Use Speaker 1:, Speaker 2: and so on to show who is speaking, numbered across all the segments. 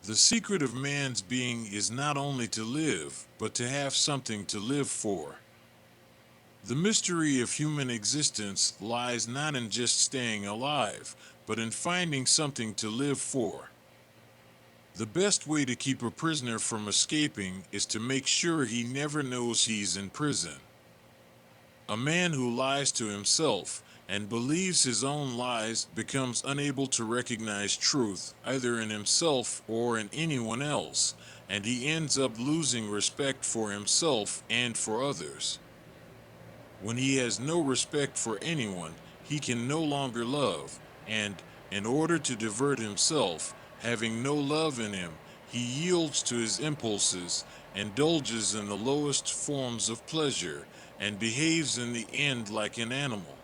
Speaker 1: The secret of man's being is not only to live, but to have something to live for. The mystery of human existence lies not in just staying alive, but in finding something to live for. The best way to keep a prisoner from escaping is to make sure he never knows he's in prison. A man who lies to himself and believes his own lies becomes unable to recognize truth either in himself or in anyone else, and he ends up losing respect for himself and for others. When he has no respect for anyone, he can no longer love, and, in order to divert himself, having no love in him, he yields to his impulses, indulges in the lowest forms of pleasure, and behaves in the end like an animal.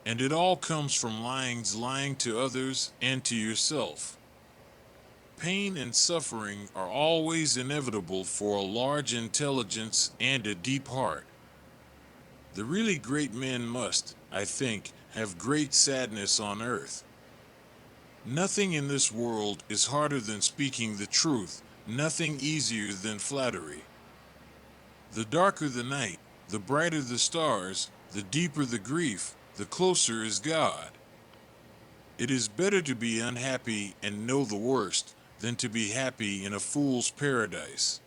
Speaker 1: And it all comes from lying to others and to yourself. Pain and suffering are always inevitable for a large intelligence and a deep heart. The really great men must, I think, have great sadness on earth. Nothing in this world is harder than speaking the truth, nothing easier than flattery. The darker the night, the brighter the stars, the deeper the grief, the closer is God. It is better to be unhappy and know the worst than to be happy in a fool's paradise.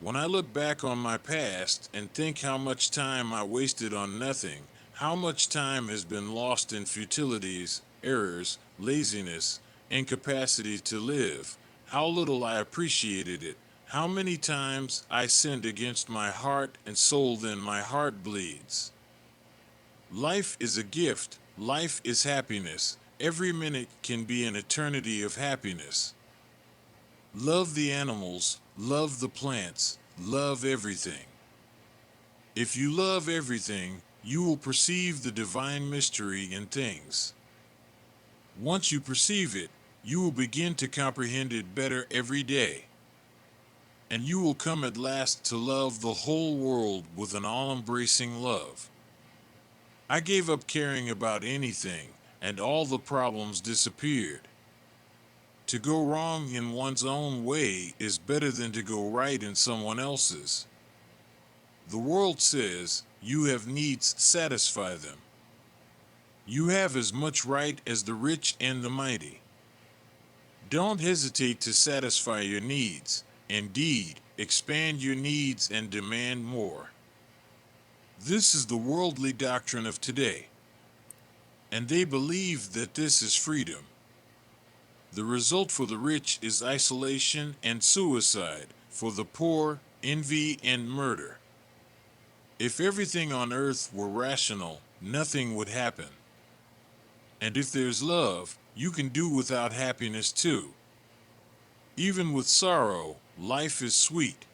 Speaker 1: When I look back on my past and think how much time I wasted on nothing, how much time has been lost in futilities, errors, laziness, incapacity to live, how little I appreciated it, how many times I sinned against my heart and soul, then my heart bleeds. Life is a gift, life is happiness, every minute can be an eternity of happiness. Love the animals, love the plants, love everything. If you love everything, you will perceive the divine mystery in things. Once you perceive it, you will begin to comprehend it better every day. And you will come at last to love the whole world with an all-embracing love. I gave up caring about anything, and all the problems disappeared. To go wrong in one's own way is better than to go right in someone else's. The world says, you have needs, satisfy them. You have as much right as the rich and the mighty. Don't hesitate to satisfy your needs. Indeed, expand your needs and demand more. This is the worldly doctrine of today, and they believe that this is freedom. The result for the rich is isolation and suicide, for the poor, envy and murder. If everything on earth were rational, nothing would happen. And if there's love, you can do without happiness too. Even with sorrow, life is sweet.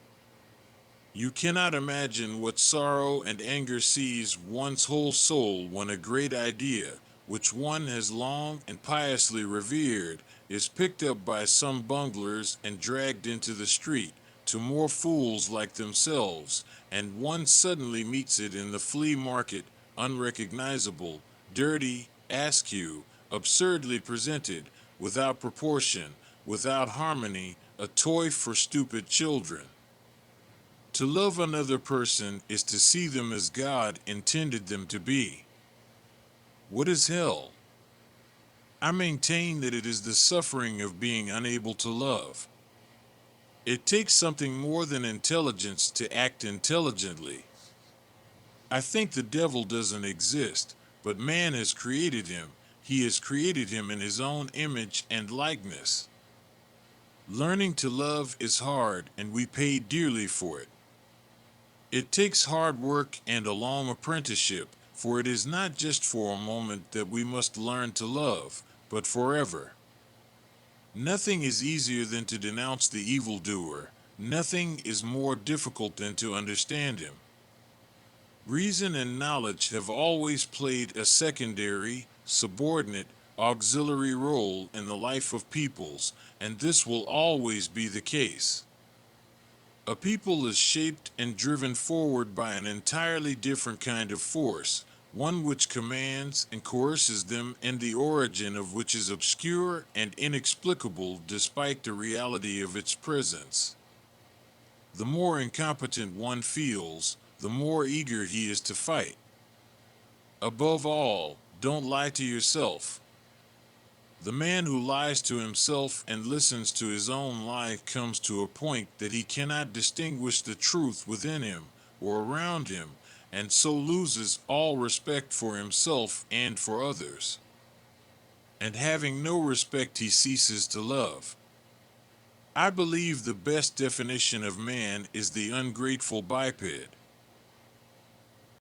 Speaker 1: You cannot imagine what sorrow and anger seize one's whole soul when a great idea, which one has long and piously revered, is picked up by some bunglers and dragged into the street to more fools like themselves, and one suddenly meets it in the flea market, unrecognizable, dirty, askew, absurdly presented, without proportion, without harmony, a toy for stupid children. To love another person is to see them as God intended them to be. What is hell? I maintain that it is the suffering of being unable to love. It takes something more than intelligence to act intelligently. I think the devil doesn't exist, but man has created him. He has created him in his own image and likeness. Learning to love is hard, and we pay dearly for it. It takes hard work and a long apprenticeship, for it is not just for a moment that we must learn to love, but forever. Nothing is easier than to denounce the evildoer. Nothing is more difficult than to understand him. Reason and knowledge have always played a secondary, subordinate, auxiliary role in the life of peoples, and this will always be the case. A people is shaped and driven forward by an entirely different kind of force, one which commands and coerces them, and the origin of which is obscure and inexplicable despite the reality of its presence. The more incompetent one feels, the more eager he is to fight. Above all, don't lie to yourself. The man who lies to himself and listens to his own lie comes to a point that he cannot distinguish the truth within him or around him, and so loses all respect for himself and for others. And having no respect, he ceases to love. I believe the best definition of man is the ungrateful biped.